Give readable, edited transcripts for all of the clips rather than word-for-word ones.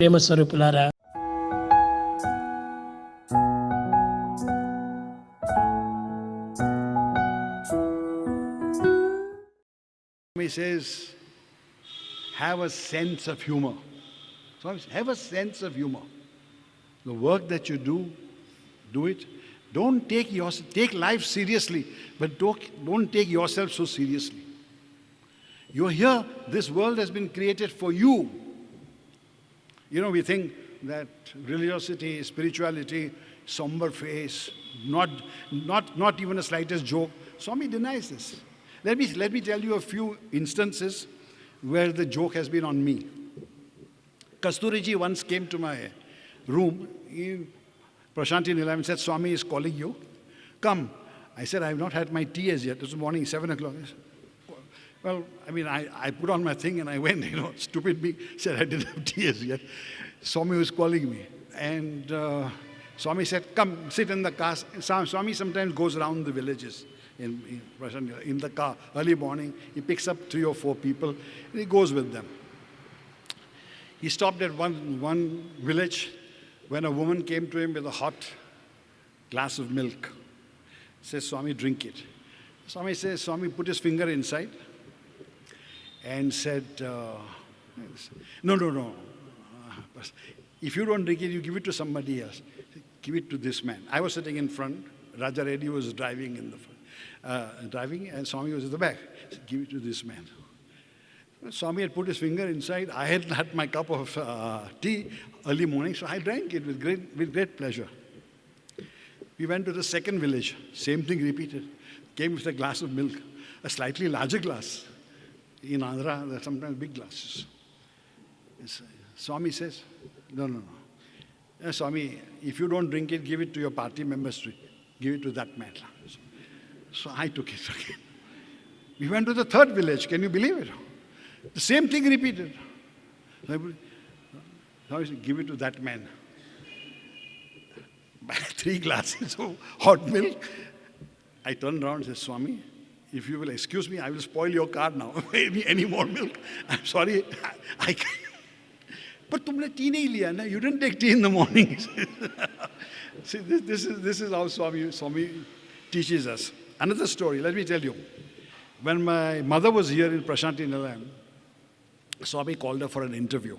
ప్రేమ స్వరూపులారా, He says, have a sense of humor. So have a sense of humor. The work that you do it. Don't take life seriously, but don't take yourself so seriously. You're here. This world has been created for you. You know, we think that religiosity, spirituality, somber face, not even a slightest joke. Swami denies this. Let me tell you a few instances where the joke has been on me. Kasturiji once came to my room. Prashanti Nilayam said, Swami is calling you. Come. I said, I have not had my tea as yet. It was morning, 7 o'clock. Well, I mean, I put on my thing and I went, stupid me, said I didn't have tea as yet. Swami was calling me. And Swami said, come, sit in the car. Swami sometimes goes around the villages in the car. Early morning, he picks up 3 or 4 people and he goes with them. He stopped at one village when a woman came to him with a hot glass of milk. Says, Swami, drink it. Swami put his finger inside and said, no. If you don't drink it, you give it to somebody else. Give it to this man. I was sitting in front. Raja Reddy was driving in the front. And Swami was at the back. Said, give it to this man. Swami had put his finger inside. I had had my cup of tea early morning, so I drank it with great pleasure. We went to the second village. Same thing repeated. Came with a glass of milk, a slightly larger glass. In Andhra, there are sometimes big glasses. Swami says, no. Swami, if you don't drink it, give it to your party members. Give it to that man. So I took it again. We went to the third village. Can you believe it? The same thing repeated. Now give it to that man. 3 glasses of hot milk. I turned around and said, Swami, if you will excuse me, I will spoil your car now. Any more milk? I'm sorry. I can't. But tumne tea nahi liya na? You didn't take tea in the morning. See, this is how Swami teaches us. Another story, let me tell you. When my mother was here in Prashanti Nilayam, Swami called her for an interview.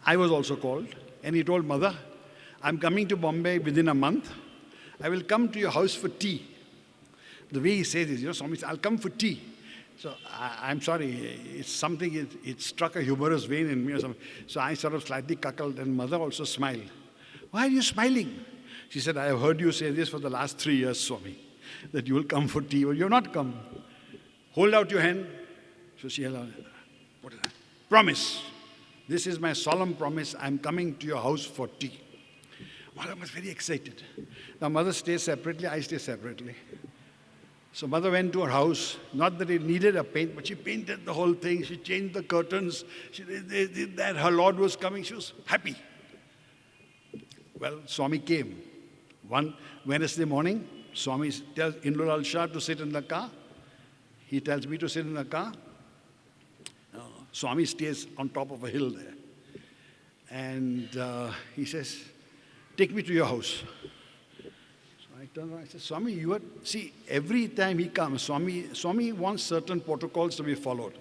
I was also called, and he told Mother, I'm coming to Bombay within a month. I will come to your house for tea. The way he says this, Swami says, I'll come for tea. So I'm sorry, it's something, it struck a humorous vein in me or something. So I sort of slightly cuckolded, and Mother also smiled. Why are you smiling? She said, I have heard you say this for the last 3 years, Swami, that you will come for tea. Well, you have not come. Hold out your hand. So she held out. What is that? Promise. This is my solemn promise. I'm coming to your house for tea. Mother was very excited. Now, Mother stays separately, I stay separately. So Mother went to her house. Not that it needed a paint, but she painted the whole thing. She changed the curtains. She did that. Her Lord was coming. She was happy. Well, Swami came. One Wednesday morning, Swami tells Indulal Shah to sit in the car. He tells me to sit in the car. Swami stays on top of a hill there. And he says, take me to your house. So I turned around, I said, Swami, see, every time he comes, Swami wants certain protocols to be followed.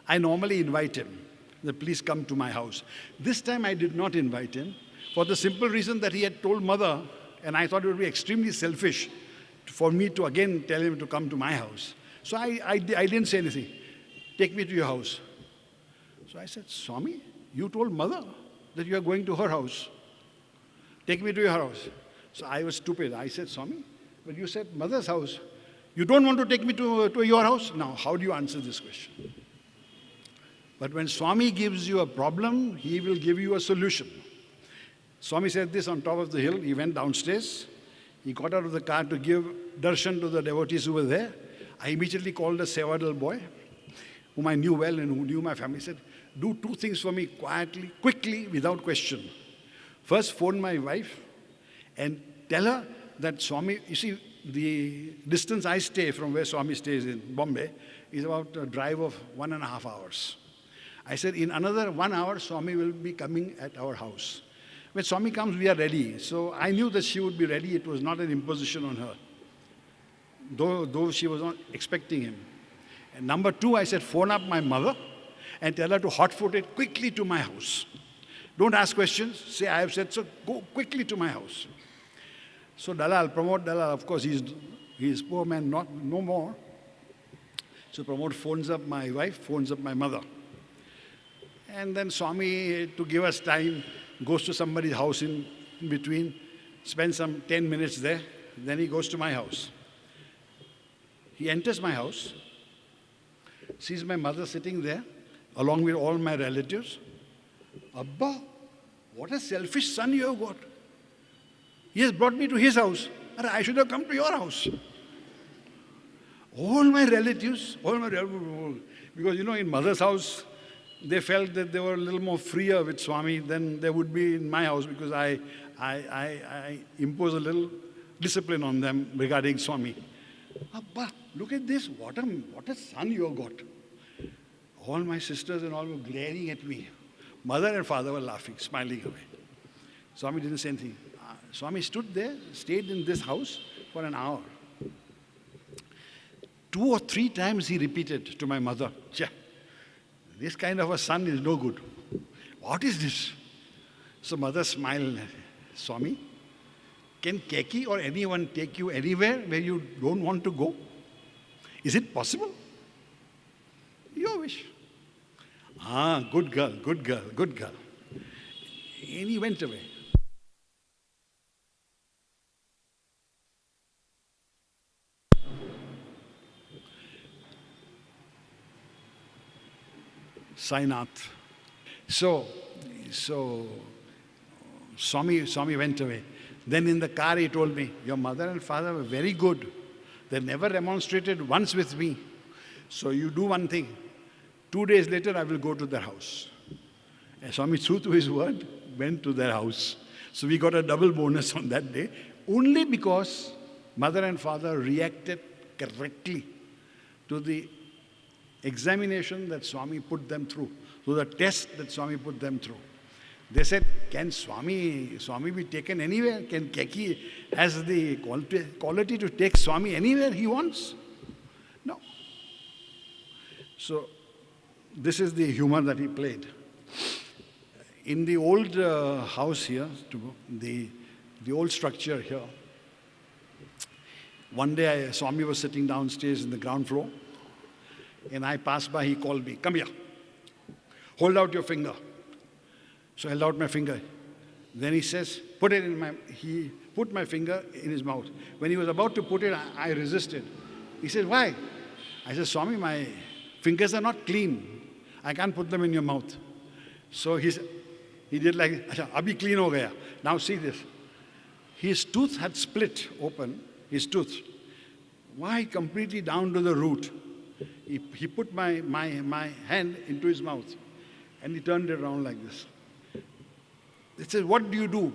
I normally invite him, that please come to my house. This time I did not invite him for the simple reason that he had told Mother, and I thought it would be extremely selfish for me to again tell him to come to my house. So I didn't say anything. Take me to your house. So I said, Swami, you told Mother that you are going to her house. Take me to your house. So I was stupid. I said, Swami, but you said Mother's house. You don't want to take me to your house? Now, how do you answer this question? But when Swami gives you a problem, he will give you a solution. Swami said this on top of the hill. He went downstairs. He got out of the car to give darshan to the devotees who were there. I immediately called a Sevadal boy, whom I knew well and who knew my family. He said, do 2 things for me quietly, quickly, without question. First, phone my wife and tell her that Swami, you see, the distance I stay from where Swami stays in Bombay is about a drive of 1.5 hours. I said, in another 1 hour, Swami will be coming at our house. When Swami comes, we are ready. So I knew that she would be ready. It was not an imposition on her, though she was not expecting him. And number two, I said, phone up my mother and tell her to hot-foot it quickly to my house. Don't ask questions. Say, I have said so. Go quickly to my house. So Dalal, Pramod Dalal, of course, he's poor man, no more. So Pramod phones up my wife, phones up my mother. And then Swami, to give us time, goes to somebody's house in between, spends some 10 minutes there, then he goes to my house. He enters my house, sees my mother sitting there, along with all my relatives. Abba, what a selfish son you have got. He has brought me to his house. I should have come to your house. All my relatives, because in mother's house, they felt that they were a little more freer with Swami than they would be in my house, because I impose a little discipline on them regarding Swami. Abba, look at this, what a son you have got. All my sisters and all were glaring at me. Mother and father were laughing, smiling away. Swami didn't say anything. Swami stood there, stayed in this house for an hour. 2 or 3 times he repeated to my mother, this kind of a son is no good. What is this? So mother smiled. Swami, can Keki or anyone take you anywhere where you don't want to go? Is it possible? Your wish. Good girl, good girl, good girl. And he went away. Sainath. So Swami went away. Then in the car he told me, your mother and father were very good. They never remonstrated once with me. So you do one thing. 2 days later I will go to their house. And Swami, true to his word, went to their house. So we got a double bonus on that day, only because mother and father reacted correctly to the examination that Swami put them through, to the test that Swami put them through. They said, can Swami be taken anywhere? Can Keki has the quality to take Swami anywhere he wants? No. So this is the humor that he played. In the old house here, the old structure here, one day Swami was sitting downstairs in the ground floor, and I passed by, he called me, come here, hold out your finger. So I held out my finger. Then he says, he put my finger in his mouth. When he was about to put it, I resisted. He said, why? I said, Swami, my fingers are not clean. I can't put them in your mouth. So he did like, abhi clean ho gaya. Now see this. His tooth had split open, his tooth. Why? Completely down to the root. He put my hand into his mouth and he turned it around like this. He says, what do you do?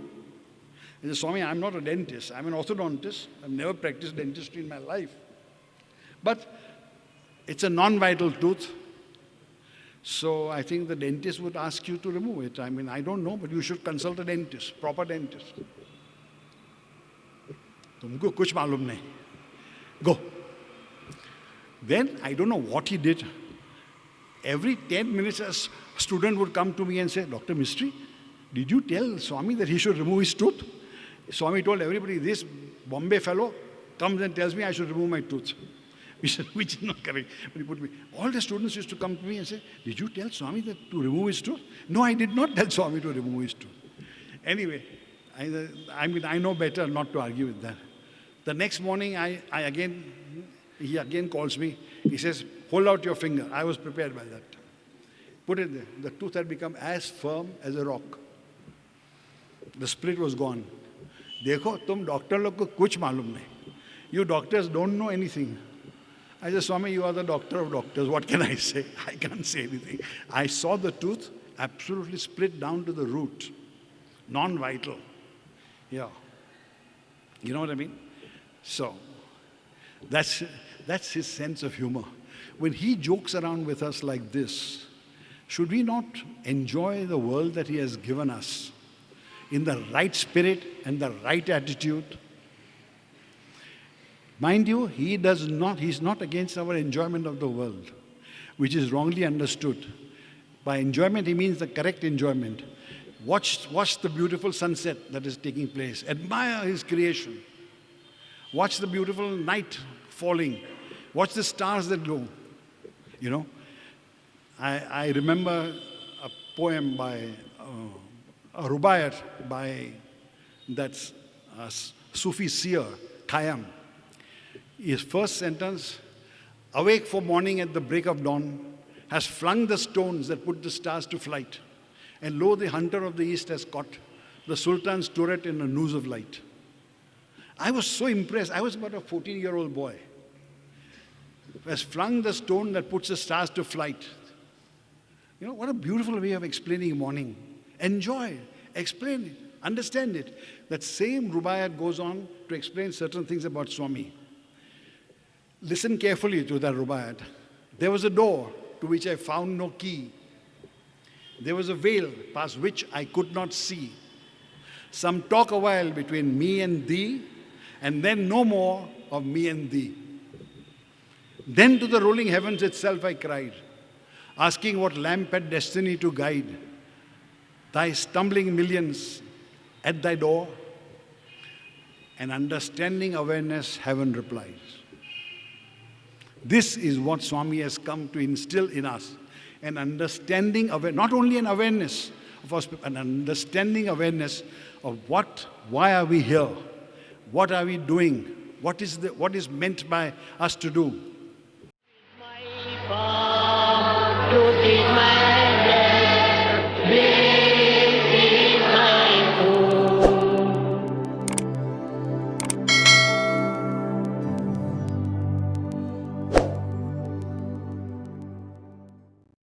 He says, Swami, I'm not a dentist. I'm an orthodontist. I've never practiced dentistry in my life. But it's a non-vital tooth. So I think the dentist would ask you to remove it. I mean, I don't know, but you should consult a dentist, proper dentist. Tumko kuch malum nahi. Go. Then I don't know what he did. Every 10 minutes a student would come to me and say, Dr. Mistry, did you tell Swami that he should remove his tooth? Swami told everybody, this Bombay fellow comes and tells me I should remove my tooth. Which is not correct. But he put me. All the students used to come to me and say, did you tell Swami that to remove his tooth? No, I did not tell Swami to remove his tooth. Anyway, I know better not to argue with that. The next morning, he again calls me. He says, hold out your finger. I was prepared by that. Put it there. The tooth had become as firm as a rock. The split was gone. Dekho, tum doctor log ko kuch malum nahi. You doctors don't know anything. I said, Swami, you are the doctor of doctors. What can I say? I can't say anything. I saw the tooth absolutely split down to the root. Non-vital. Yeah. You know what I mean? So, that's his sense of humor. When he jokes around with us like this, Should we not enjoy the world that He has given us in the right spirit and the right attitude? Mind you, He's not against our enjoyment of the world, which is wrongly understood. By enjoyment, He means the correct enjoyment. Watch the beautiful sunset that is taking place. Admire His creation. Watch the beautiful night falling. Watch the stars that glow. You know, I remember a poem by, a rubaiyat by that Sufi seer, Khayyam. His first sentence, awake for morning at the break of dawn, has flung the stones that put the stars to flight. And lo, the hunter of the east has caught the sultan's turret in a noose of light. I was so impressed. I was about a 14-year-old boy. Has flung the stone that puts the stars to flight. You know, what a beautiful way of explaining morning. Enjoy, explain it, understand it. That same rubaiyat goes on to explain certain things about Swami. Listen carefully to that rubaiyat. There was a door to which I found no key. There was a veil past which I could not see. Some talk a while between me and thee, and then no more of me and thee. Then to the rolling heavens itself I cried, asking what lamp had destiny to guide thy stumbling millions at thy door. And understanding awareness, heaven replies. This is what Swami has come to instill in us. An understanding, not only an awareness, of us, an understanding awareness of why are we here? What are we doing? What is meant by us to do? My